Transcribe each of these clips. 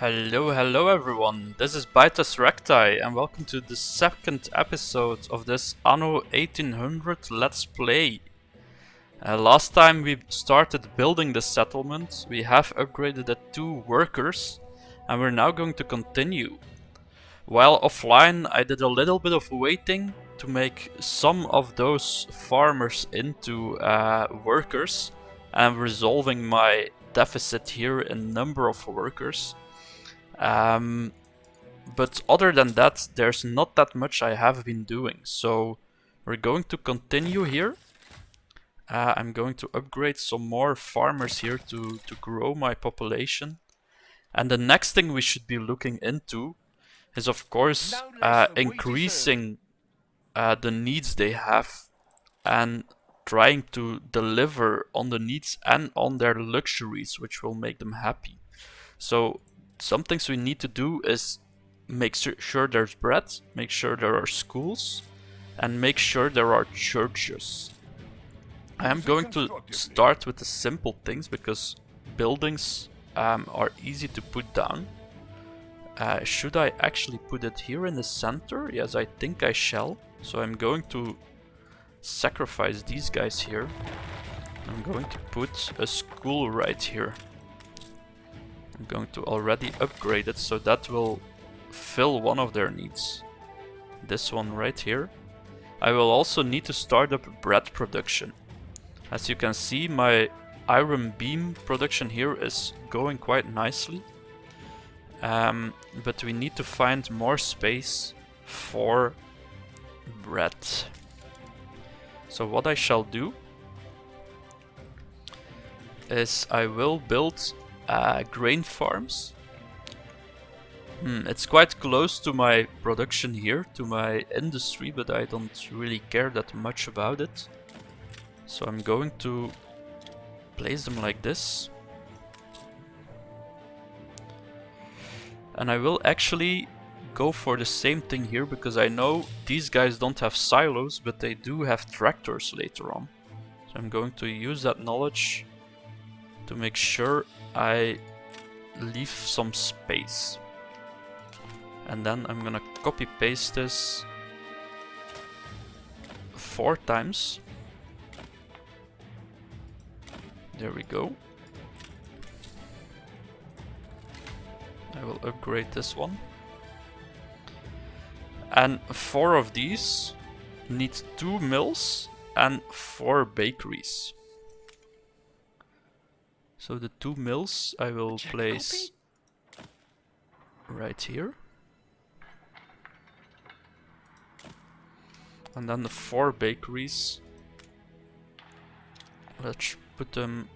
Hello everyone, this is Bytas Raktai and welcome to the second episode of this Anno 1800 Let's Play. Last time we started building the settlement, we have upgraded it to workers and we're now going to continue. While offline I did a little bit of waiting to make some of those farmers into workers and resolving my deficit here in number of workers. But other than that, there's not that much I have been doing. So we're going to continue here. I'm going to upgrade some more farmers here to grow my population. And the next thing we should be looking into is, of course, increasing the needs they have and trying to deliver on the needs and on their luxuries, which will make them happy. So some things we need to do is make sure there's bread, make sure there are schools, and make sure there are churches. I am going to start with the simple things because buildings are easy to put down. Should I actually put it here in the center? Yes, I think I shall. So I'm going to sacrifice these guys here. I'm going to put a school right here. I'm going to already upgrade it so that will fill one of their needs. This one right here. I will also need to start up bread production. As you can see, my iron beam production here is going quite nicely. But we need to find more space for bread. So what I shall do is I will build grain farms. It's quite close to my production here, to my industry, but I don't really care that much about it. So I'm going to place them like this. And I will actually go for the same thing here, because I know these guys don't have silos, but they do have tractors later on. So I'm going to use that knowledge to make sure I leave some space. And then I'm gonna copy paste this 4 times. There we go. I will upgrade this one. And 4 of these need 2 mills and 4 bakeries. So the 2 mills I will place right here. And then the 4 bakeries, let's put them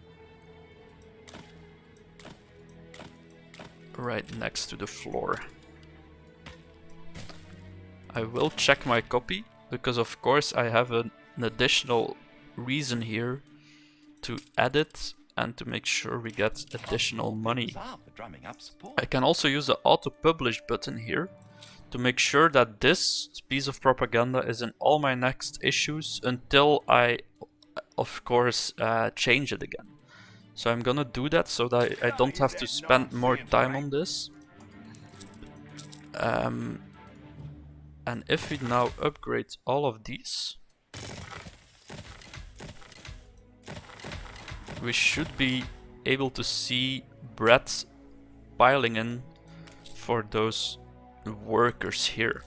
right next to the floor. I will check my copy, because of course I have an additional reason here to edit and to make sure we get additional money. I can also use the auto publish button here to make sure that this piece of propaganda is in all my next issues until I, of course, change it again. So I'm gonna do that so that I don't have to spend more time on this. And if we now upgrade all of these, we should be able to see bread piling in for those workers here.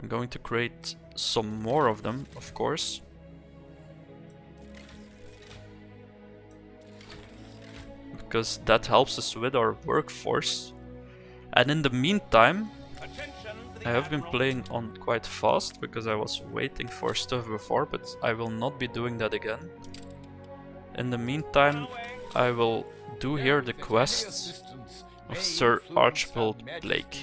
I'm going to create some more of them, of course. Because that helps us with our workforce. And in the meantime, I have been playing on quite fast because I was waiting for stuff before, but I will not be doing that again. In the meantime, I will do here the quests of Sir Archibald Blake.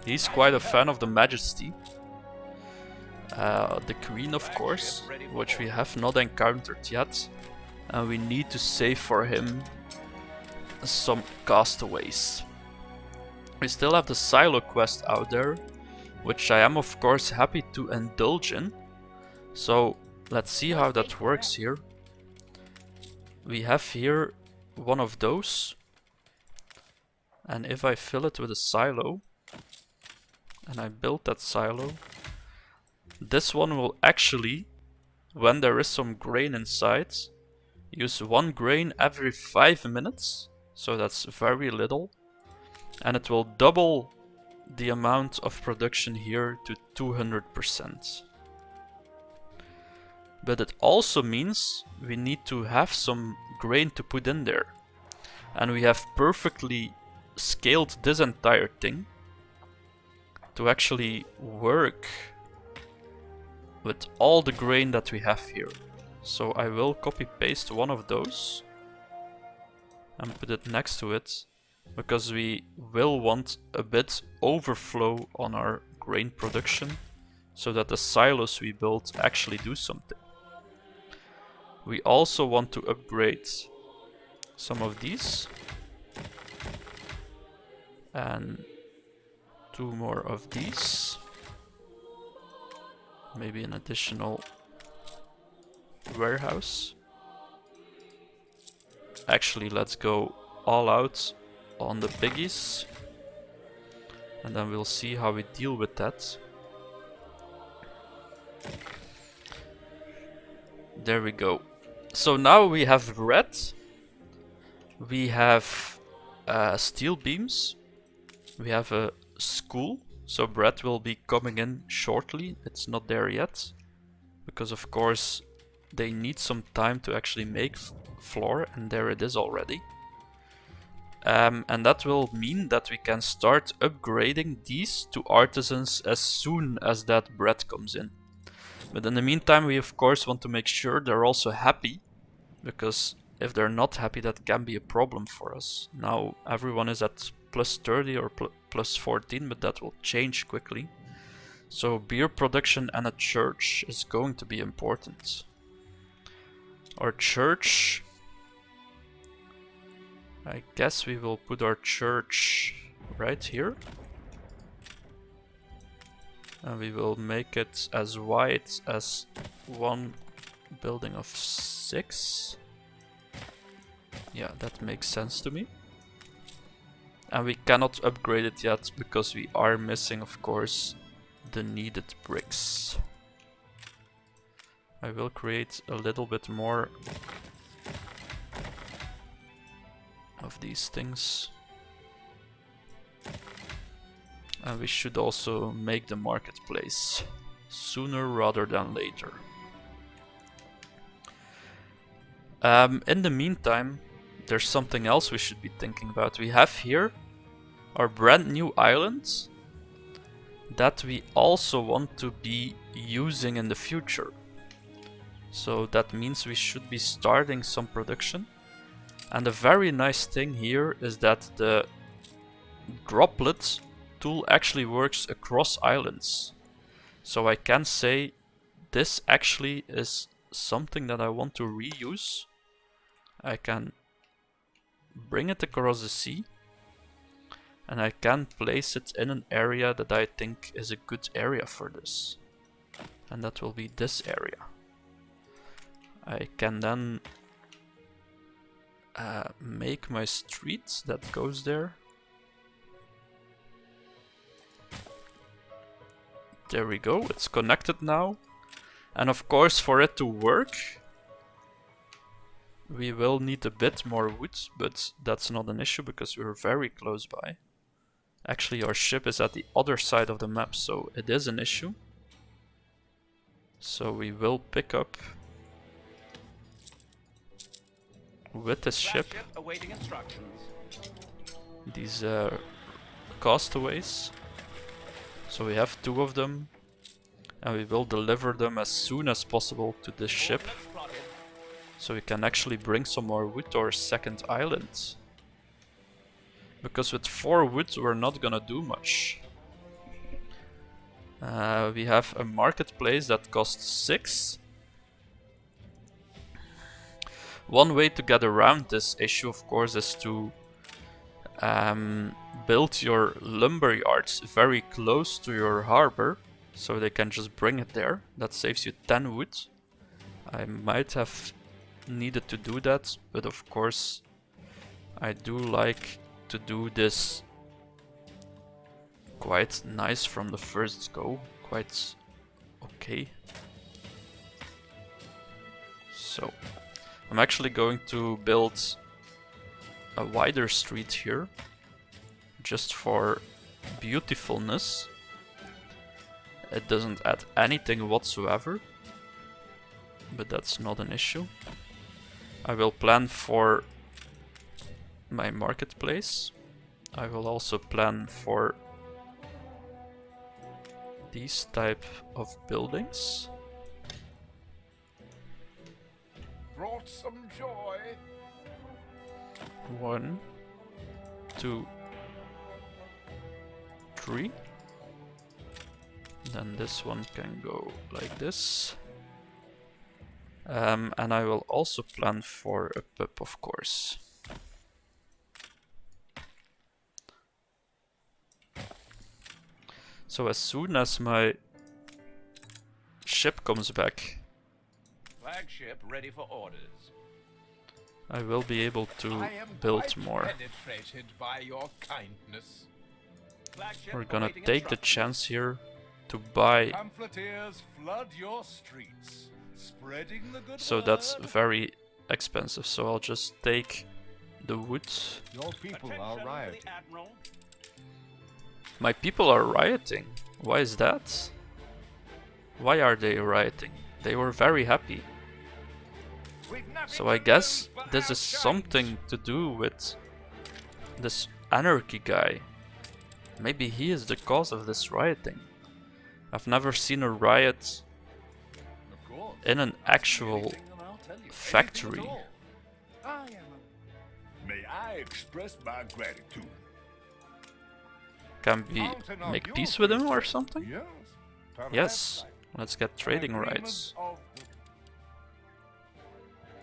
He's quite a fan of the Majesty. The Queen, of course, which we have not encountered yet. And we need to save for him some castaways. We still have the silo quest out there, which I am of course happy to indulge in. So let's see how that works here. We have here one of those. And if I fill it with a silo, and I build that silo, this one will actually, when there is some grain inside, use 1 grain every 5 minutes. So that's very little. And it will double the amount of production here to 200%. But it also means we need to have some grain to put in there. And we have perfectly scaled this entire thing to actually work with all the grain that we have here. So I will copy paste one of those and put it next to it, because we will want a bit overflow on our grain production so that the silos we build actually do something. We also want to upgrade some of these and 2 more of these. Maybe an additional warehouse. Actually, let's go all out on the piggies, and then we'll see how we deal with that. There we go. So now we have red, we have steel beams, we have a school, so bread will be coming in shortly. It's not there yet, because of course they need some time to actually make floor, and there it is already. And that will mean that we can start upgrading these to artisans as soon as that bread comes in. But in the meantime, we of course want to make sure they're also happy, because if they're not happy, that can be a problem for us. Now everyone is at plus 30 or plus 14, but that will change quickly. So beer production and a church is going to be important. Our church, I guess we will put our church right here. And we will make it as wide as one building of 6. Yeah, that makes sense to me. And we cannot upgrade it yet because we are missing, of course, the needed bricks. I will create a little bit more of these things. And we should also make the marketplace sooner rather than later. In the meantime, there's something else we should be thinking about. We have here our brand new island that we also want to be using in the future. So that means we should be starting some production. And the very nice thing here is that the droplet tool actually works across islands. So I can say this actually is something that I want to reuse. I can bring it across the sea, and I can place it in an area that I think is a good area for this. And that will be this area. I can then make my street that goes there. There we go, it's connected now. And of course, for it to work, we will need a bit more wood, but that's not an issue because we're very close by. Actually, our ship is at the other side of the map, so it is an issue. So we will pick up with this ship these castaways. So we have 2 of them, and we will deliver them as soon as possible to this ship, so we can actually bring some more wood to our second island. Because with 4 wood we're not gonna do much. We have a marketplace that costs 6. One way to get around this issue, of course, is to build your lumber yards very close to your harbor, so they can just bring it there. That saves you 10 wood. I might have needed to do that, but of course I do like to do this quite nice from the first go, quite okay. So I'm actually going to build a wider street here, just for beautifulness. It doesn't add anything whatsoever, but that's not an issue. I will plan for my marketplace. I will also plan for these type of buildings. Brought some joy. 1, 2, 3. Then this one can go like this. And I will also plan for a pub, of course. So as soon as my ship comes back, Flagship ready for orders. I will be able to build more. Penetrated by your kindness. Flagship We're gonna awaiting take the instructions. chance here to buy. Pamphleteers flood your streets, spreading the good So word. that's very expensive. So I'll just take the wood. Your people are rioting. My people are rioting. Why is that? Why are they rioting? They were very happy. So I guess this is something to do with this anarchy guy. Maybe he is the cause of this rioting. I've never seen a riot in an actual factory. May I express my gratitude? Can we make peace with him or something? Yes. Yes. Let's get trading rights.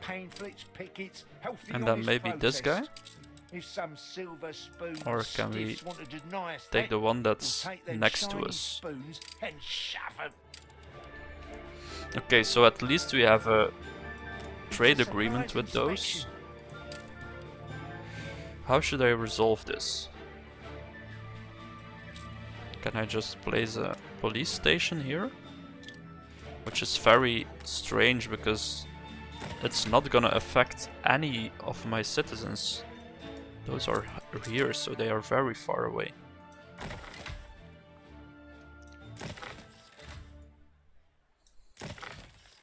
Pamphlets, pickets, healthy And then honest maybe this guy? protest. If some silver spoon Or can we stiffs want to deny us take that, the one we'll that's take them next to shiny us? spoons and shove 'em. Okay, so at least we have a trade It's a agreement surprise with those. inspection. How should I resolve this? Can I just place a police station here? Which is very strange because it's not gonna affect any of my citizens. Those are here, so they are very far away.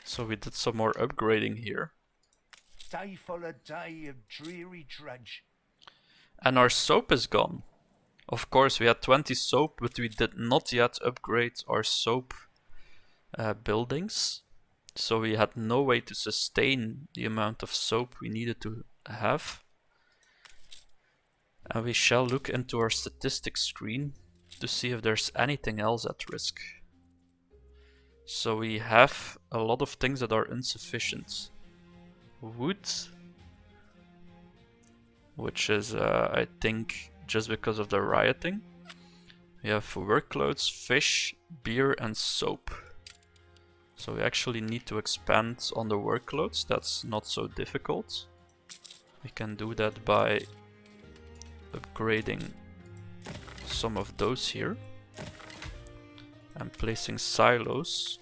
So we did some more upgrading here. Day followed day of dreary drudge. And our soap is gone. Of course, we had 20 soap, but we did not yet upgrade our soap buildings. So we had no way to sustain the amount of soap we needed to have. And we shall look into our statistics screen to see if there's anything else at risk. So we have a lot of things that are insufficient. Wood, which is, I think, just because of the rioting. We have workloads, fish, beer, and soap. So we actually need to expand on the workloads. That's not so difficult. We can do that by upgrading some of those here and placing silos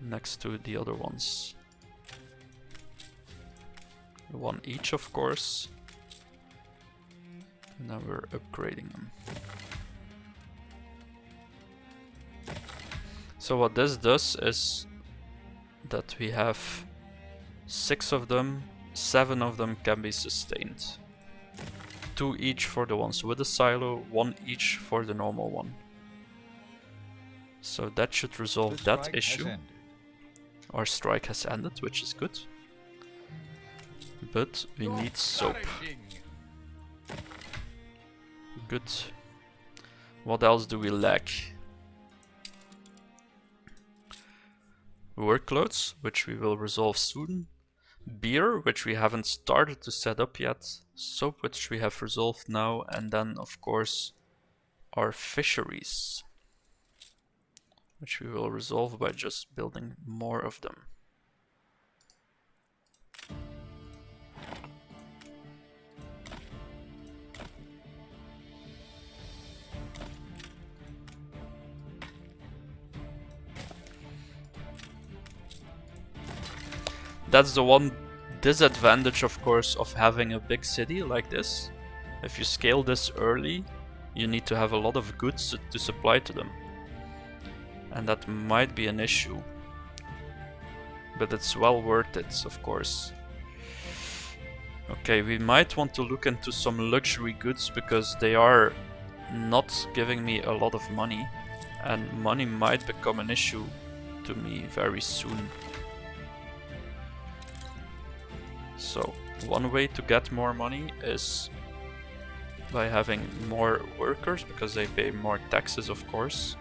next to the other ones. One each, of course. And now we're upgrading them. So what this does is that we have 6 of them, 7 of them can be sustained. 2 each for the ones with the silo, 1 each for the normal one. So that should resolve The that strike has issue. ended. Our strike has ended, which is good. But we need soap. Good. What else do we lack? Workloads, which we will resolve soon. Beer, which we haven't started to set up yet. Soap, which we have resolved now. And then, of course, our fisheries, which we will resolve by just building more of them. that's the one disadvantage, of course, of having a big city like this. If you scale this early, you need to have a lot of goods to supply to them. And that might be an issue. But it's well worth it, of course. Okay, we might want to look into some luxury goods because they are not giving me a lot of money. And money might become an issue to me very soon. So, one way to get more money is by having more workers, because they pay more taxes, of course.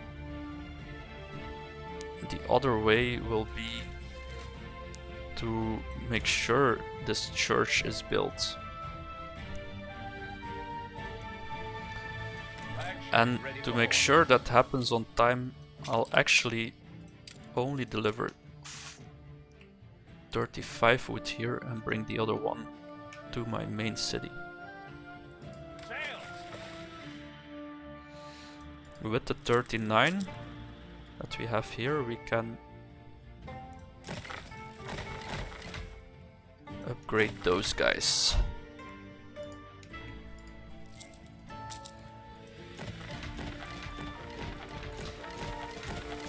The other way will be to make sure this church is built. And to make sure that happens on time, I'll actually only deliver 35 wood here and bring the other one to my main city. With the 39 that we have here, we can upgrade those guys.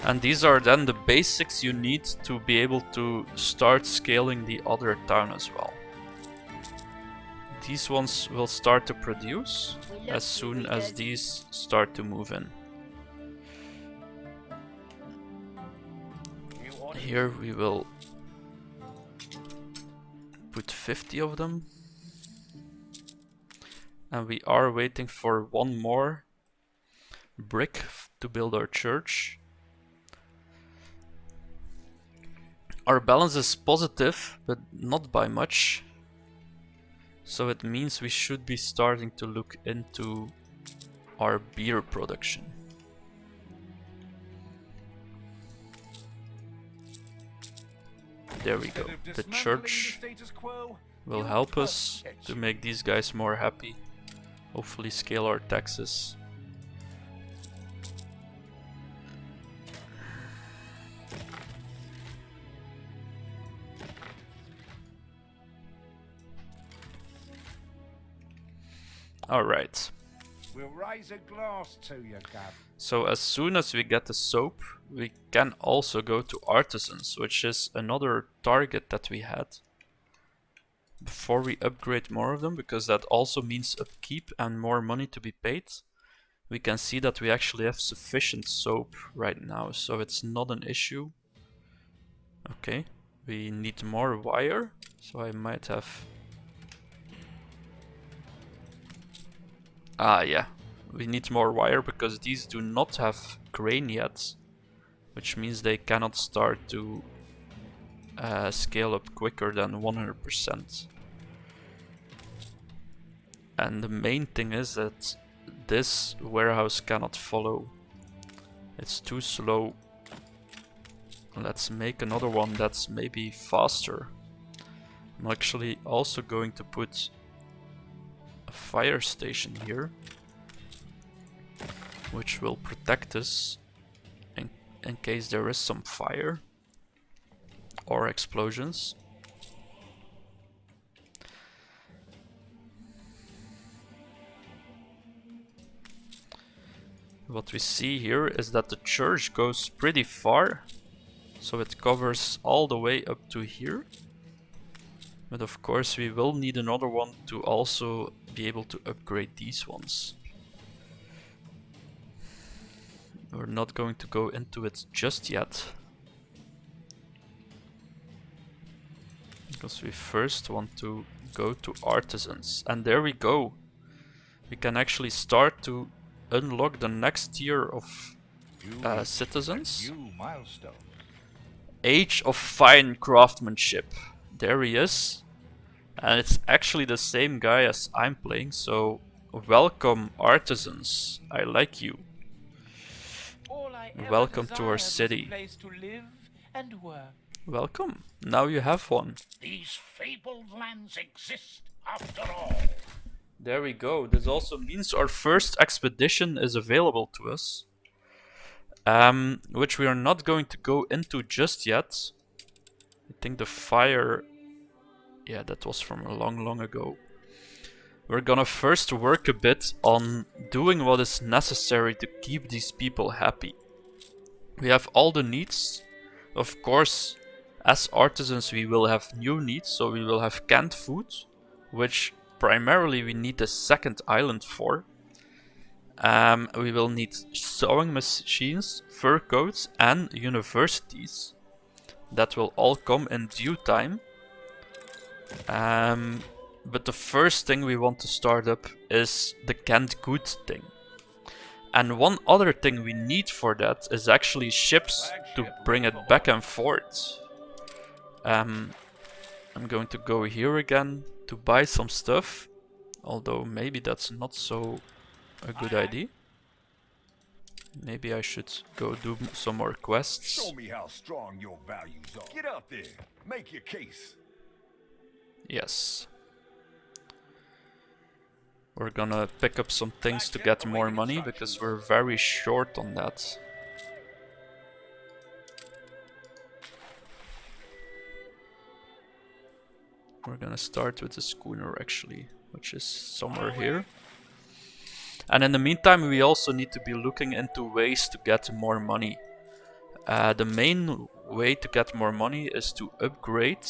And these are then the basics you need to be able to start scaling the other town as well. These ones will start to produce as soon as these start to move in. Here we will put 50 of them. And we are waiting for one more brick to build our church. Our balance is positive, but not by much. So it means we should be starting to look into our beer production. There we go. The church will help us to make these guys more happy. Hopefully scale our taxes. Alright. We'll raise a glass to you, Gav. So as soon as we get the soap, we can also go to Artisans, which is another target that we had before we upgrade more of them, because that also means upkeep and more money to be paid. We can see that we actually have sufficient soap right now, so it's not an issue. Okay, we need more wire, so I might have... Ah, yeah. We need more wire because these do not have grain yet, which means they cannot start to scale up quicker than 100%. And the main thing is that this warehouse cannot follow. It's too slow. Let's make another one that's maybe faster. I'm actually also going to put a fire station here, which will protect us in case there is some fire or explosions. What we see here is that the church goes pretty far, so it covers all the way up to here. But of course we will need another one to also be able to upgrade these ones. We're not going to go into it just yet, because we first want to go to Artisans. And there we go. We can actually start to unlock the next tier of citizens. Age of Fine Craftsmanship. There he is. And it's actually the same guy as I'm playing, so welcome Artisans. I like you. Welcome to our city. Welcome. Now you have one. These fabled lands exist after all. There we go. This also means our first expedition is available to us, which we are not going to go into just yet. I think the fire Yeah, that was from a long ago. We're gonna first work a bit on doing what is necessary to keep these people happy. We have all the needs. Of course, as artisans we will have new needs, so we will have canned food, which primarily we need a second island for. We will need sewing machines, fur coats, and universities. That will all come in due time. But the first thing we want to start up is the canned goods thing. And one other thing we need for that is actually ships to bring it back and forth. I'm going to go here again to buy some stuff. Although maybe that's not so a good idea. Maybe I should go do some more quests. Show me how strong your values are. Get out there. Make your case. Yes. We're gonna pick up some things to get more money because we're very short on that. We're gonna start with the schooner actually, which is somewhere here. And in the meantime we also need to be looking into ways to get more money. The main way to get more money is to upgrade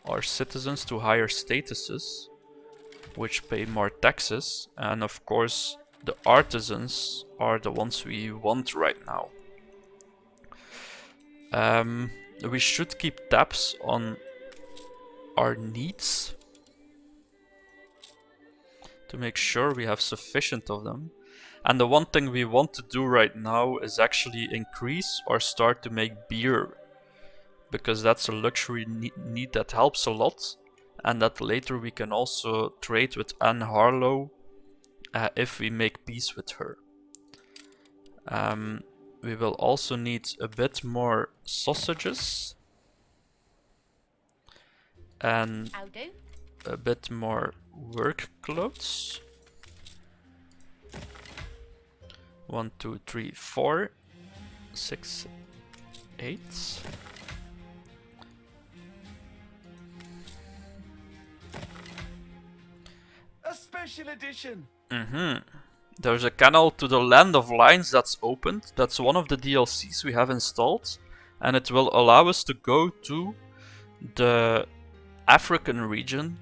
our citizens to higher statuses, which pay more taxes, and of course the artisans are the ones we want right now. We should keep tabs on our needs to make sure we have sufficient of them. And the one thing we want to do right now is actually increase or start to make beer, because that's a luxury need that helps a lot. And that later we can also trade with Anne Harlow if we make peace with her. We will also need a bit more sausages. And a bit more work clothes. 1, 2, 3, 4, 6, 8. A special edition. There's a canal to the Land of Lions that's opened. That's one of the DLCs we have installed. And it will allow us to go to the African region.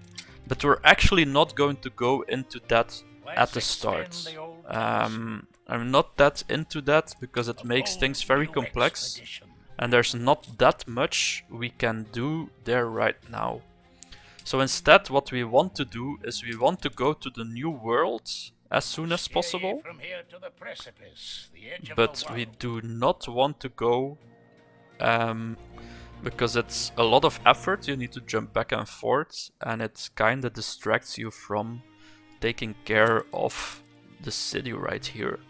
But we're actually not going to go into that at the start. I'm not that into that because it makes things very complex. And there's not that much we can do there right now. So instead what we want to do is we want to go to the new world as soon as possible. But we do not want to go because it's a lot of effort. You need to jump back and forth and it kinda distracts you from taking care of the city right here.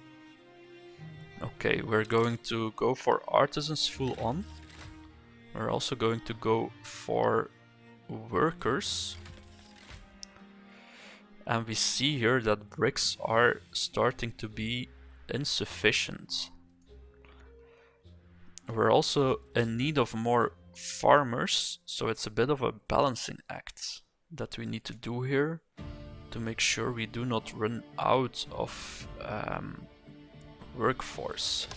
Okay, we're going to go for artisans full on. We're also going to go for workers. And we see here that bricks are starting to be insufficient. We're also in need of more farmers, so it's a bit of a balancing act that we need to do here to make sure we do not run out of workforce.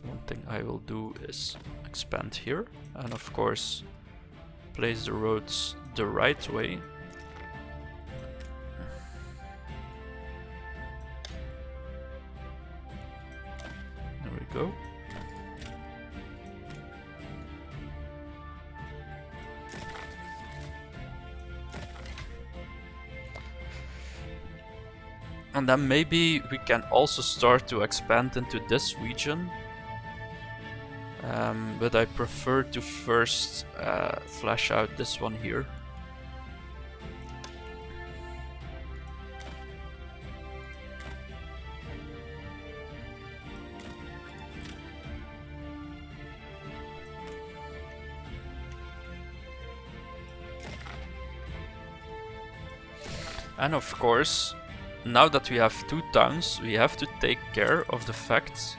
One thing I will do is expand here and of course place the roads the right way. There we go. And then maybe we can also start to expand into this region. But I prefer to first flesh out this one here. And of course, now that we have 2 towns, we have to take care of the fact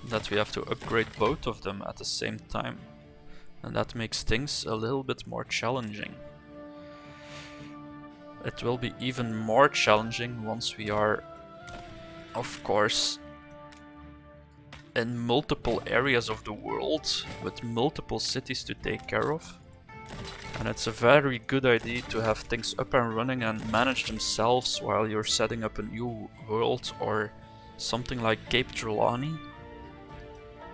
that we have to upgrade both of them at the same time. And that makes things a little bit more challenging. It will be even more challenging once we are, of course, in multiple areas of the world with multiple cities to take care of. And it's a very good idea to have things up and running and manage themselves while you're setting up a new world or something like Cape Trelawney,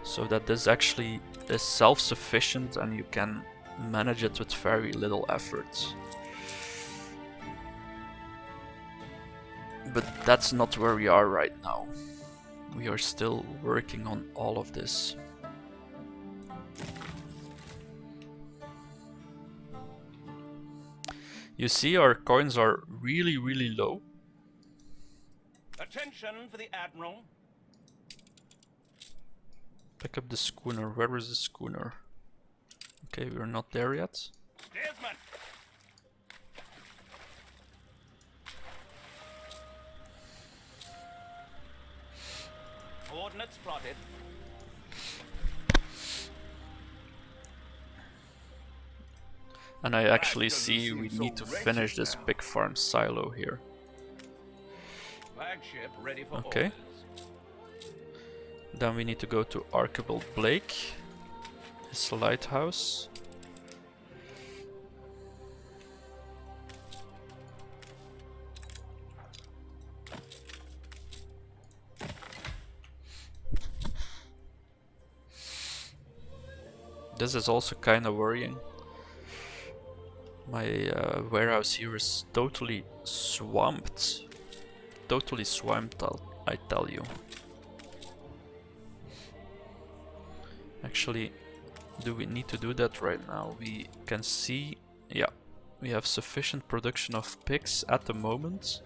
so that this actually is self-sufficient and you can manage it with very little effort. But that's not where we are right now. We are still working on all of this. You see, our coins are really, really low. Attention for the Admiral. Pick up the schooner. Where is the schooner? Okay, we're not there yet. Steersman. Coordinates plotted. And I actually see we need to finish this pig farm silo here. Flagship ready for Okay. orders. Then we need to go to Archibald Blake, his lighthouse. This is also kind of worrying. My warehouse here is totally swamped. Totally swamped, I tell you. Actually, do we need to do that right now? We can see, yeah, we have sufficient production of pigs at the moment.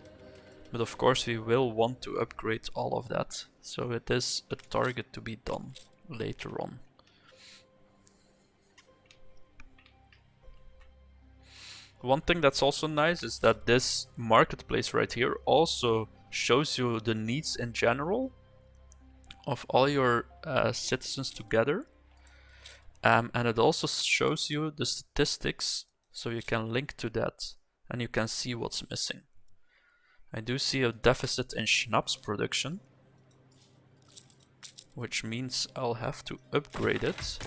But of course we will want to upgrade all of that. So it is a target to be done later on. One thing that's also nice is that this marketplace right here also shows you the needs in general of all your citizens together. And it also shows you the statistics, so you can link to that and you can see what's missing. I do see a deficit in schnapps production, which means I'll have to upgrade it.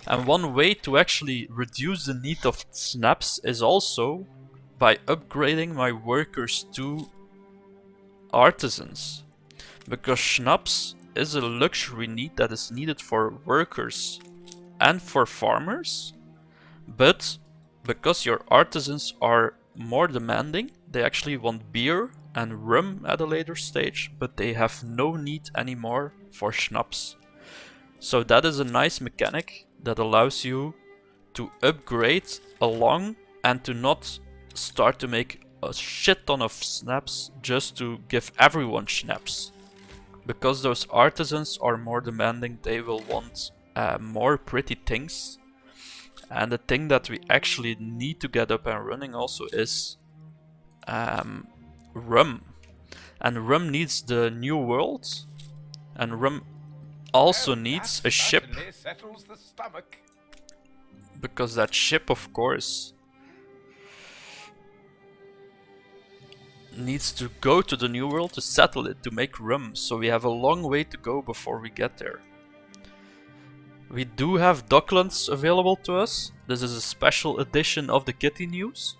And one way to actually reduce the need of snaps is also by upgrading my workers to artisans. Because schnapps is a luxury need that is needed for workers and for farmers. But because your artisans are more demanding, they actually want beer and rum at a later stage, but they have no need anymore for schnapps. So that is a nice mechanic that allows you to upgrade along and to not start to make a shit ton of snaps just to give everyone schnapps. Because those artisans are more demanding, they will want more pretty things. And the thing that we actually need to get up and running also is rum. And rum needs the new world. And rum also needs a ship. Settles the stomach. Because that ship, of course, needs to go to the new world to settle it, to make rum. So we have a long way to go before we get there. We do have Docklands available to us. This is a special edition of the Kitty News.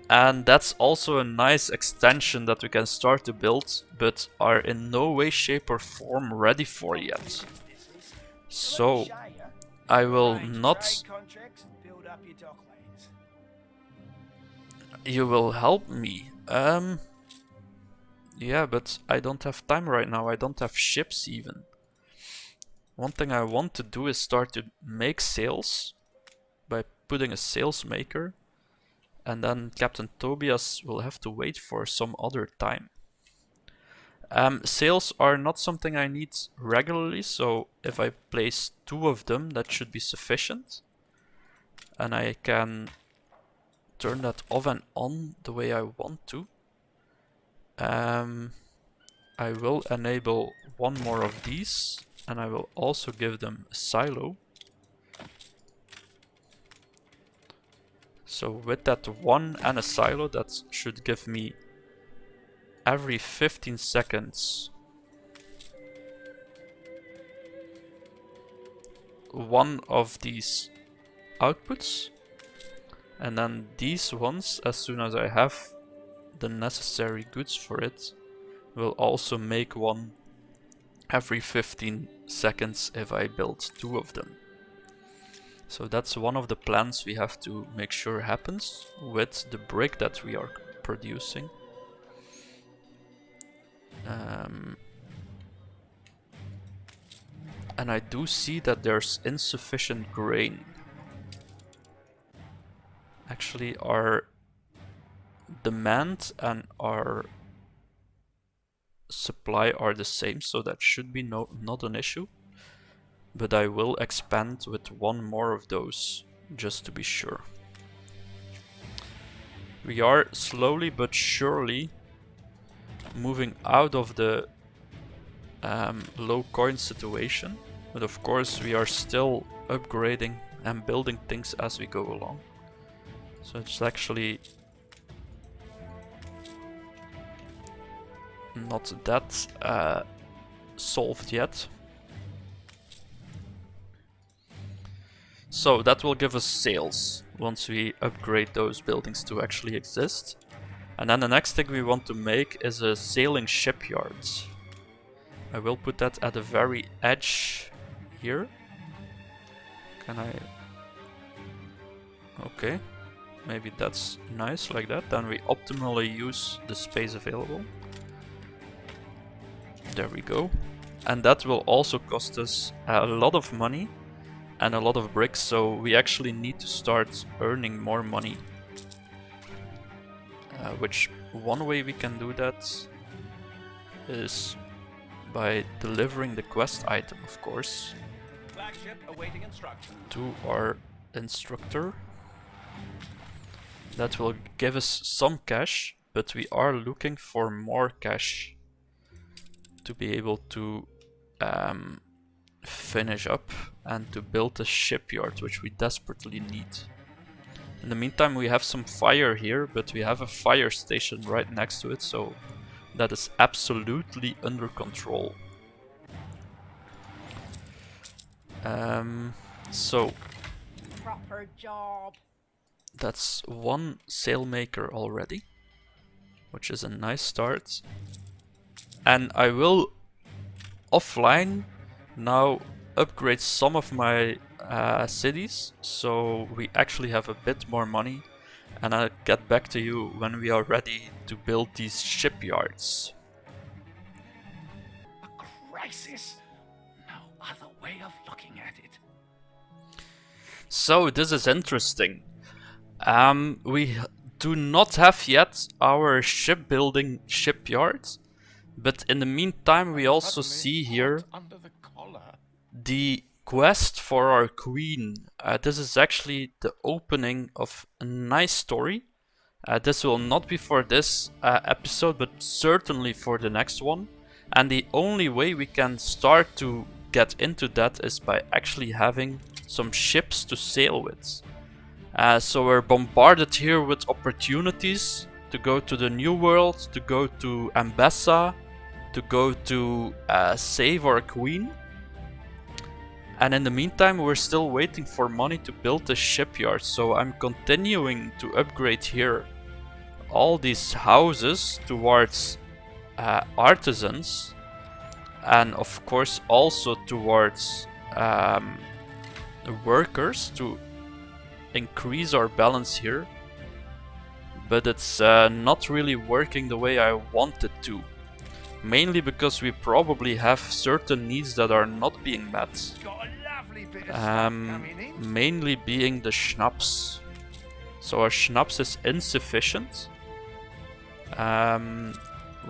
And that's also a nice extension that we can start to build, but are in no way, shape or form ready for yet. So, I will not... You will help me. Yeah, but I don't have time right now. I don't have ships even. One thing I want to do is start to make sails by putting a sails maker. And then Captain Tobias will have to wait for some other time. Sails are not something I need regularly, so if I place 2 of them, that should be sufficient. And I can turn that off and on the way I want to. I will enable 1 more of these, and I will also give them a silo. So with that one and a silo, that should give me every 15 seconds one of these outputs. And then these ones, as soon as I have the necessary goods for it, will also make one every 15 seconds if I build 2 of them. So that's one of the plans we have to make sure happens with the brick that we are producing. And I do see that there's insufficient grain. Actually, our demand and our supply are the same, so that should be not an issue. But I will expand with 1 more of those, just to be sure. We are slowly but surely moving out of the low coin situation. But of course we are still upgrading and building things as we go along. So it's actually not that solved yet. So that will give us sales once we upgrade those buildings to actually exist. And then the next thing we want to make is a sailing shipyard. I will put that at the very edge here. Can I? Okay, maybe that's nice like that. Then we optimally use the space available. There we go. And that will also cost us a lot of money and a lot of bricks, so we actually need to start earning more money. Which one way we can do that is by delivering the quest item, of course, to our instructor. That will give us some cash, but we are looking for more cash to be able to finish up and to build a shipyard, which we desperately need. In the meantime, we have some fire here, but we have a fire station right next to it, so that is absolutely under control. So Proper job. that's 1 sailmaker already, which is a nice start. And I will offline now upgrade some of my cities, so we actually have a bit more money, and I'll get back to you when we are ready to build these shipyards. A crisis? No other way of looking at it. So this is interesting. We do not have yet our shipbuilding shipyard, but in the meantime we also see here Under the collar. the quest for our queen. This is actually the opening of a nice story. This will not be for this episode, but certainly for the next one. And the only way we can start to get into that is by actually having some ships to sail with. So we're bombarded here with opportunities to go to the New World, to go to Ambassa, to go to save our queen. And in the meantime, we're still waiting for money to build the shipyard. So I'm continuing to upgrade here all these houses towards artisans, and of course also towards workers to increase our balance here. But it's not really working the way I want it to. Mainly because we probably have certain needs that are not being met. Got a lovely bit of stuff coming in. Mainly being the schnapps. So our schnapps is insufficient.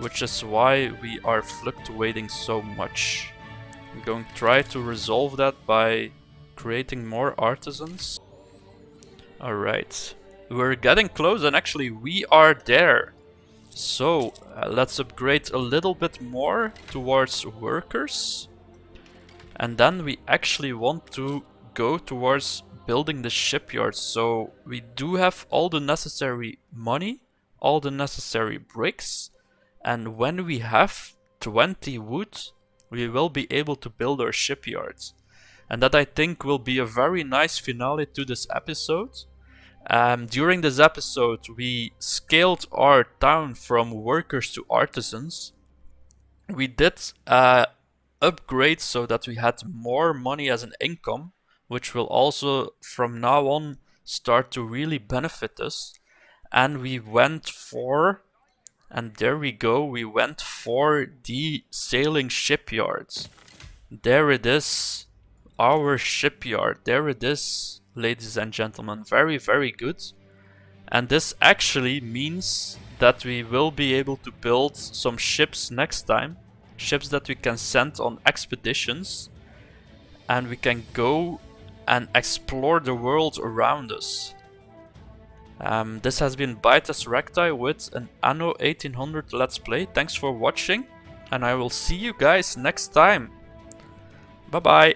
Which is why we are fluctuating so much. I'm going to try to resolve that by creating more artisans. Alright. We're getting close, and actually we are there. So let's upgrade a little bit more towards workers. And then we actually want to go towards building the shipyard. So we do have all the necessary money, all the necessary bricks, and when we have 20 wood, we will be able to build our shipyards. And that, I think, will be a very nice finale to this episode. During this episode, we scaled our town from workers to artisans. We did upgrade so that we had more money as an income, which will also from now on start to really benefit us. And we went for, and there we go, we went for the sailing shipyards. There it is, our shipyard. There it is, ladies and gentlemen. Very, very good. And this actually means that we will be able to build some ships next time. Ships that we can send on expeditions. And we can go and explore the world around us. This has been Bytas Raktai with an Anno 1800 Let's Play. Thanks for watching, and I will see you guys next time. Bye bye.